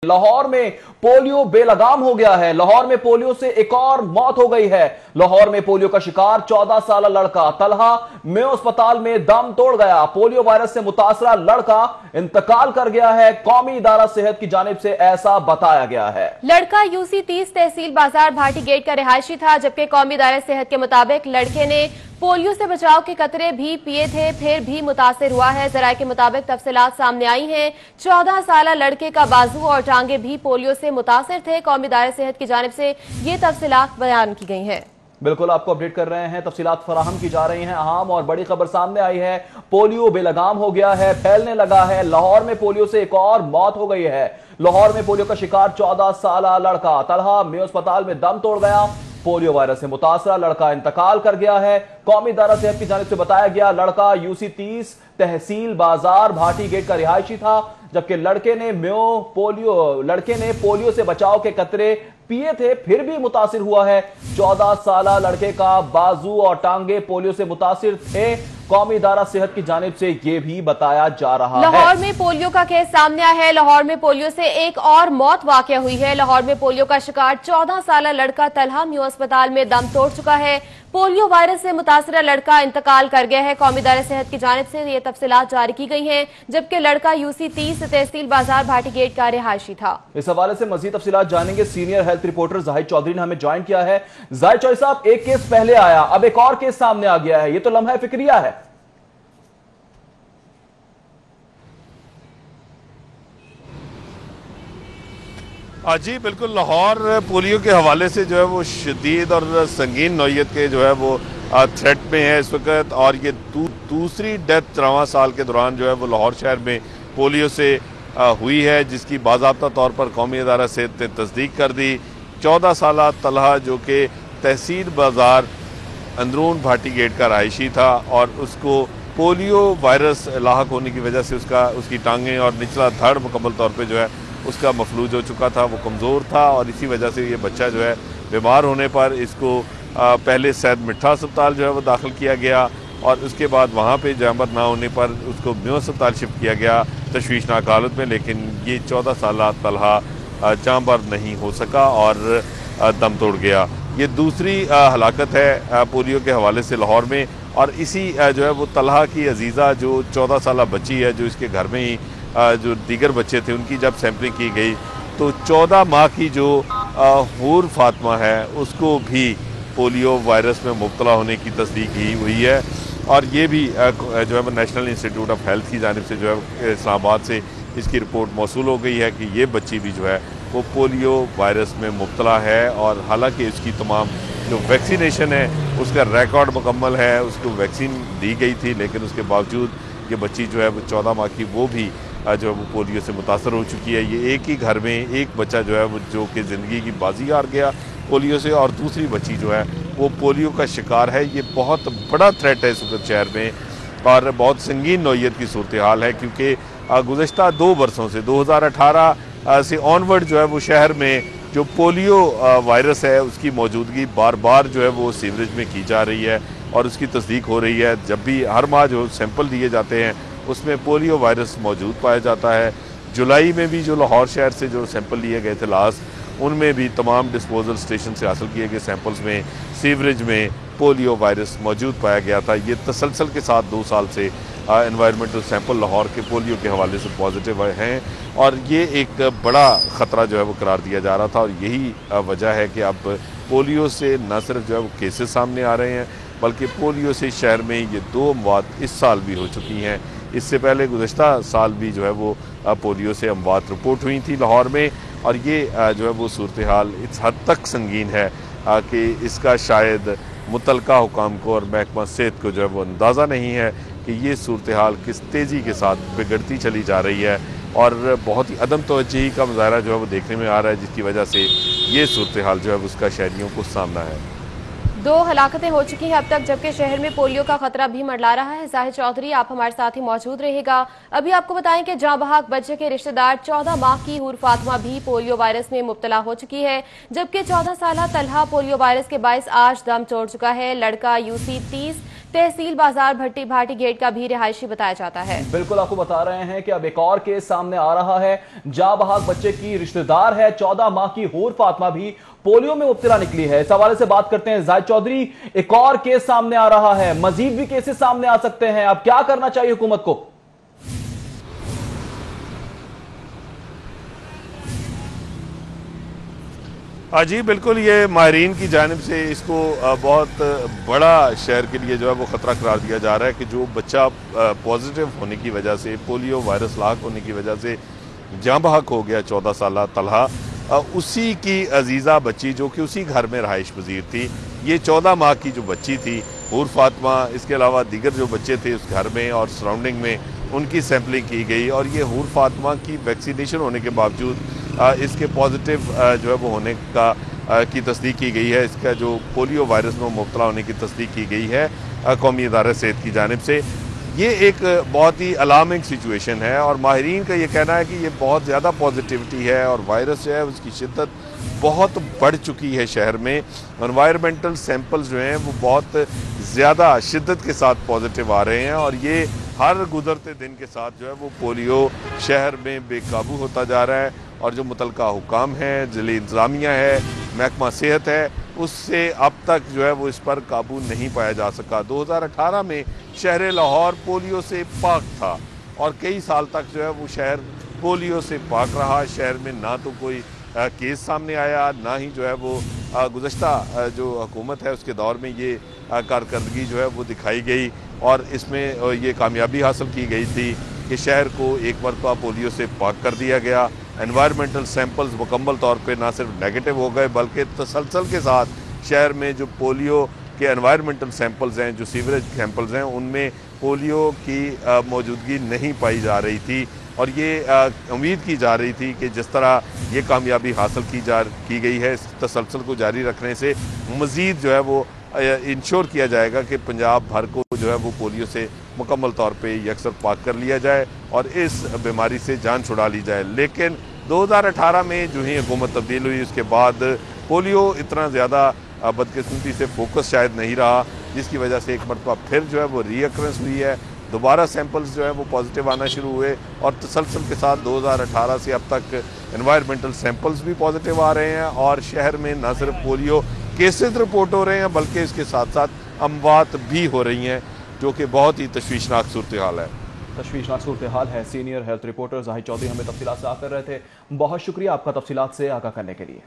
लाहौर में पोलियो बेलगाम हो गया है। लाहौर में पोलियो से एक और मौत हो गई है। लाहौर में पोलियो का शिकार 14 साल लड़का तलहा मेयो अस्पताल में दम तोड़ गया। पोलियो वायरस से मुतासरा लड़का इंतकाल कर गया है। कौमी इदारा सेहत की जानिब से ऐसा बताया गया है। लड़का यूसी 30 तहसील बाजार भाटी गेट का रिहायशी था, जबकि कौमी इदारा सेहत के मुताबिक लड़के ने पोलियो से बचाव के कतरे भी पिए थे, फिर भी मुतासिर हुआ है। जराये के मुताबिक तफसीलात सामने आई हैं। 14 साल लड़के का बाजू और टांगे भी पोलियो से मुतासिर थे। कौमी इदारा सेहत की जानिब से ये तफसीलात बयान की गई हैं। बिल्कुल आपको अपडेट कर रहे हैं, तफसीलात फराहम की जा रही हैं। अहम और बड़ी खबर सामने आई है, पोलियो बेलगाम हो गया है, फैलने लगा है। लाहौर में पोलियो से एक और मौत हो गई है। लाहौर में पोलियो का शिकार 14 साल लड़का तलहा मेयो अस्पताल में दम तोड़ गया। पोलियो वायरस से मुतासरा लड़का इंतकाल कर गया है। कौमी इदारा सेहत की जानिब से बताया गया, लड़का यूसी 30 तहसील बाजार भाटी गेट का रिहायशी था, जबकि लड़के ने पोलियो से बचाव के कतरे पिए थे, फिर भी मुतासिर हुआ है। 14 साल लड़के का बाजू और टांगे पोलियो से मुतासिर थे। कौमी इदारा सेहत की जानिब से यह भी बताया जा रहा है। लाहौर में पोलियो का केस सामने आया है। लाहौर में पोलियो से एक और मौत वाकया हुई है। लाहौर में पोलियो का शिकार 14 साल लड़का तलहा मेयो अस्पताल में दम तोड़ चुका है। पोलियो वायरस से मुतासरा लड़का इंतकाल कर गया है। कौमी इदारा सेहत की जानिब से ये तफसीलात जारी की गई हैं, जबकि लड़का यूसी 30 तहसील बाजार भाटी गेट का रिहायशी था। इस हवाले से मजीद तफसीलात जानेंगे। Senior health reporter Zahid Chaudhry ने हमें ज्वाइन किया है। जाहिद चौधरी साहब, एक केस पहले आया, अब एक और केस सामने आ गया है, ये तो लम्हा फिक्रिया है। जी बिल्कुल, लाहौर पोलियो के हवाले से जो है वो शदीद और संगीन नौयत के जो है वो थ्रेट में है इस वक्त। और ये दूसरी डेथ 14 साल के दौरान जो है वो लाहौर शहर में पोलियो से हुई है, जिसकी बाज़ाब्ता तौर पर कौमी इदारा सेहत ने तस्दीक कर दी। 14 साल तलहा जो कि तहसील बाजार अंदरून भाटी गेट का रहायशी था और उसको पोलियो वायरस लाहक होने की वजह से उसकी टांगें और निचला धड़ मुकम्मल तौर पर जो है उसका मफलूज हो चुका था, वो कमज़ोर था और इसी वजह से ये बच्चा जो है बीमार होने पर इसको पहले सैयद मिठा अस्पताल जो है वो दाखिल किया गया और उसके बाद वहाँ पे जामत ना होने पर उसको मेयो अस्पताल शिफ्ट किया गया तशवीशनाक हालत में। लेकिन ये 14 साल तलहा जाँबर नहीं हो सका और दम तोड़ गया। ये दूसरी हलाकत है पोलियो के हवाले से लाहौर में। और इसी जो है वो तलहा की अजीज़ा जो 14 साल बच्ची है, जो इसके घर में ही जो दीगर बच्चे थे उनकी जब सैंपलिंग की गई तो 14 माह की जो हूर फातिमा है उसको भी पोलियो वायरस में मुब्तला होने की तस्दीक ही हुई है। और ये भी जो है नेशनल इंस्टीट्यूट ऑफ हेल्थ की जानिब से जो है इस्लामाबाद से इसकी रिपोर्ट मौसूल हो गई है कि ये बच्ची भी जो है वो पोलियो वायरस में मुब्तला है। और हालांकि इसकी तमाम जो वैक्सीनेशन है उसका रिकॉर्ड मुकम्मल है, उसको वैक्सीन दी गई थी, लेकिन उसके बावजूद ये बच्ची जो है वो 14 माह की वो भी जो है वो पोलियो से मुतासर हो चुकी है। ये एक ही घर में एक बच्चा जो है वो जो कि ज़िंदगी की बाजी हार गया पोलियो से और दूसरी बच्ची जो है वो पोलियो का शिकार है। ये बहुत बड़ा थ्रेट है इस वक्त शहर में और बहुत संगीन नौयत की सूरत हाल है, क्योंकि गुज़श्ता 2 बरसों से 2018 से ऑनवर्ड जो है वो शहर में जो पोलियो वायरस है उसकी मौजूदगी बार बार जो है वो सीवरेज में की जा रही है और उसकी तस्दीक हो रही है। जब भी हर माह जो सैंपल दिए जाते हैं उसमें पोलियो वायरस मौजूद पाया जाता है। जुलाई में भी जो लाहौर शहर से जो सैंपल लिए गए थे लास्ट, उनमें भी तमाम डिस्पोजल स्टेशन से हासिल किए गए सैंपल्स में सीवरेज में पोलियो वायरस मौजूद पाया गया था। ये तसलसल के साथ 2 साल से एनवायरमेंटल सैंपल लाहौर के पोलियो के हवाले से पॉजिटिव हैं और ये एक बड़ा ख़तरा जो है वो करार दिया जा रहा था। और यही वजह है कि अब पोलियो से न सिर्फ जो है वो केसेस सामने आ रहे हैं, बल्कि पोलियो से शहर में ये 2 अमवात इस साल भी हो चुकी हैं। इससे पहले गुज़श्ता साल भी जो है वो पोलियो से अमवात रिपोर्ट हुई थी लाहौर में। और ये जो है वो सूरत हाल इस हद तक संगीन है कि इसका शायद मुतलका हुकाम को और महकमा सेहत को जो है वो अंदाज़ा नहीं है कि ये सूरत हाल किस तेज़ी के साथ बिगड़ती चली जा रही है और बहुत ही अदम तवज्जुही का मुज़ाहरा जो है वो देखने में आ रहा है, जिसकी वजह से ये सूरत हाल जो है उसका शहरियों को सामना है। 2 हलाकतें हो चुकी हैं अब तक, जबकि शहर में पोलियो का खतरा भी मंडरा रहा है। जाहिद चौधरी, आप हमारे साथ ही मौजूद रहेगा। अभी आपको बताएं कि जाँ बहक बच्चे के रिश्तेदार 14 माह की हूर फातिमा भी पोलियो वायरस में मुब्तला हो चुकी है, जबकि 14 साल तलहा पोलियो वायरस के बायस आज दम तोड़ चुका है। लड़का यूसी 30 तहसील बाजार भट्टी भाटी गेट का भी रिहायशी बताया जाता है। बिल्कुल आपको बता रहे हैं कि अब एक और केस सामने आ रहा है। जाँ बहाक बच्चे की रिश्तेदार है 14 माह की हूर फातिमा भी पोलियो में मुब्तला निकली है। इस हवाले से बात करते हैं जाहिद चौधरी। एक और केस सामने आ रहा है, मजीद भी केसेस सामने आ सकते हैं, अब क्या करना चाहिए हुकूमत को? जी बिल्कुल, ये माहिरीन की जानिब से इसको बहुत बड़ा शहर के लिए जो है वो ख़तरा करार दिया जा रहा है कि जो बच्चा पॉजिटिव होने की वजह से, पोलियो वायरस लाक होने की वजह से जाँ बहक हो गया 14 साल तलहा, उसी की अजीज़ा बच्ची जो कि उसी घर में रहाइश पजीर थी, ये 14 माह की जो बच्ची थी हूर फातिमा, इसके अलावा दीगर जो बच्चे थे उस घर में और सराउंडिंग में, उनकी सैम्पलिंग की गई और ये हूर फातिमा की वैक्सीनेशन होने के बावजूद इसके पॉजिटिव जो है वो होने का की तस्दीक की गई है। इसका जो पोलियो वायरस में मुब्तला होने की तस्दीक की गई है कौमी इदारा सेहत की जानिब से। ये एक बहुत ही अलार्मिंग सिचुएशन है और माहिरीन का ये कहना है कि ये बहुत ज़्यादा पॉजिटिविटी है और वायरस जो है उसकी शिद्दत बहुत बढ़ चुकी है शहर में। एनवायरमेंटल सैंपल्स जो हैं वो बहुत ज़्यादा शिद्दत के साथ पॉजिटिव आ रहे हैं और ये हर गुजरते दिन के साथ जो है वो पोलियो शहर में बेकाबू होता जा रहा है और जो मुतलका हुकाम हैं, ज़िले इंतज़ामिया है, महकमा सेहत है, उससे अब तक जो है वो इस पर काबू नहीं पाया जा सका। 2018 में शहर लाहौर पोलियो से पाक था और कई साल तक जो है वो शहर पोलियो से पाक रहा। शहर में ना तो कोई केस सामने आया, ना ही जो है वो गुज़श्ता जो हुकूमत है उसके दौर में ये कारकर्दगी जो है वो दिखाई गई और इसमें ये कामयाबी हासिल की गई थी कि शहर को एक मरतबा पोलियो से पाक कर दिया गया। एनवायरमेंटल सैंपल्स मुकम्मल तौर पे ना सिर्फ नेगेटिव हो गए बल्कि तसलसल के साथ शहर में जो पोलियो के एनवायरमेंटल सैंपल्स हैं, जो सीवरेज सैंपल्स हैं, उनमें पोलियो की मौजूदगी नहीं पाई जा रही थी और ये उम्मीद की जा रही थी कि जिस तरह ये कामयाबी हासिल की गई है, इस तसलसल को जारी रखने से मज़ीद जो है वो इंश्योर किया जाएगा कि पंजाब भर को जो है वो पोलियो से मुकम्मल तौर पे यकसर पाक कर लिया जाए और इस बीमारी से जान छुड़ा ली जाए। लेकिन 2018 में जो ही हुकूमत तब्दील हुई उसके बाद पोलियो इतना ज़्यादा बदकिस्मती से फोकस शायद नहीं रहा, जिसकी वजह से एक मरतबा फिर जो है वो रीअक्रेंस हुई है। दोबारा सैंपल्स जो है वो पॉजिटिव आना शुरू हुए और तसलसल के साथ 2018 से अब तक एनवायरमेंटल सैंपल्स भी पॉजिटिव आ रहे हैं और शहर में न सिर्फ पोलियो केसेस रिपोर्ट हो रहे हैं बल्कि इसके साथ साथ अमवात भी हो रही हैं, जो कि बहुत ही तशवीशनाक सूरत हाल है। तशवीशनाक सूरत हाल है। Senior health reporter Zahid Chaudhry हमें तफसीलात से आकर रहे थे। बहुत शुक्रिया आपका तफसीलात से आगाह करने के लिए।